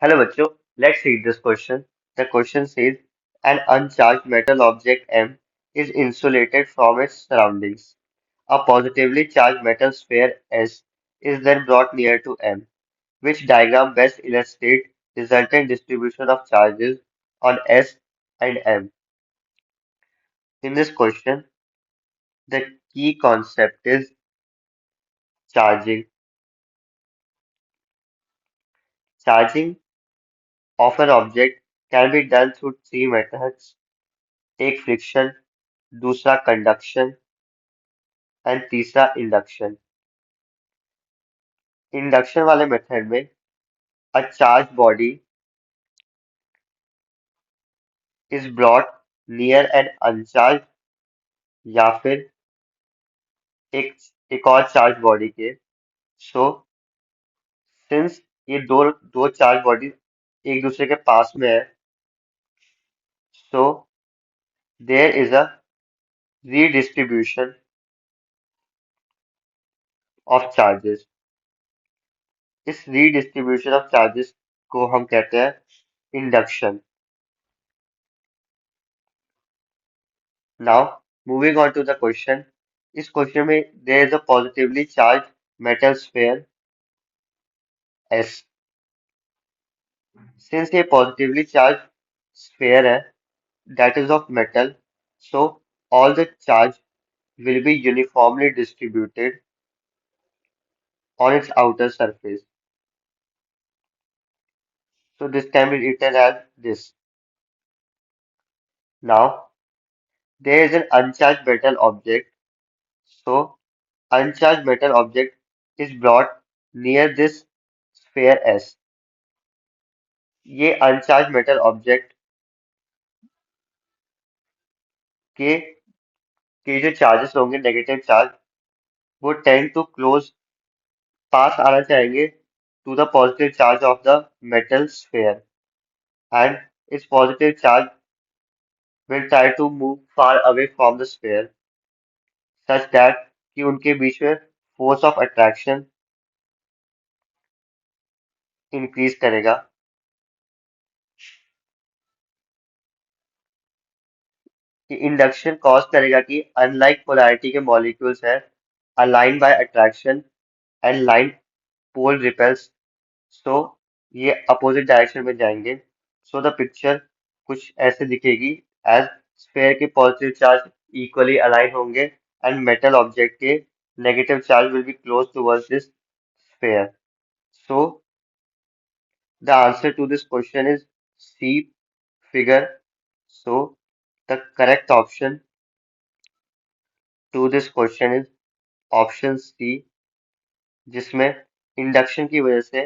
Hello बच्चों, let's read this question. The question says an uncharged metal object M is insulated from its surroundings. A positively charged metal sphere S is then brought near to M. Which diagram best illustrates resultant distribution of charges on S and M? In this question, the key concept is charging. Charging of an object can be done through three methods. एक friction, दूसरा conduction and तीसरा induction. Induction वाले method में a charge body is brought near an uncharged या फिर एक एक और चार्ज बॉडी के। सो सिंस ये दो दो चार्ज बॉडी एक दूसरे के पास में है, so there is a redistribution of charges. इस रीडिस्ट्रीब्यूशन ऑफ चार्जेस को हम कहते हैं induction. Now moving on to the question. इस क्वेश्चन में there is a positively charge metal sphere S. Since a positively charged sphere that is of metal, so all the charge will be uniformly distributed on its outer surface. So this can be written as this. Now there is an uncharged metal object. So uncharged metal object is brought near this sphere S. ये uncharged metal object के के जो charges होंगे negative charge, वो tend to close पास आना चाहेंगे to the positive charge of the metal sphere, and its positive charge will try to move far away from the sphere such that कि उनके बीच में force of attraction increase करेगा। कि induction cause करेगा कि unlike polarity के molecules है align by attraction and like pole repels, so ये अपोजिट डायरेक्शन में जाएंगे। सो द पिक्चर कुछ ऐसे दिखेगी एज स्फेयर के पॉजिटिव चार्ज इक्वली अलाइन होंगे एंड मेटल ऑब्जेक्ट के negative charge will be close towards this sphere. So the answer to this question is C figure. So the correct option to this question is option C, जिसमें induction की वजह से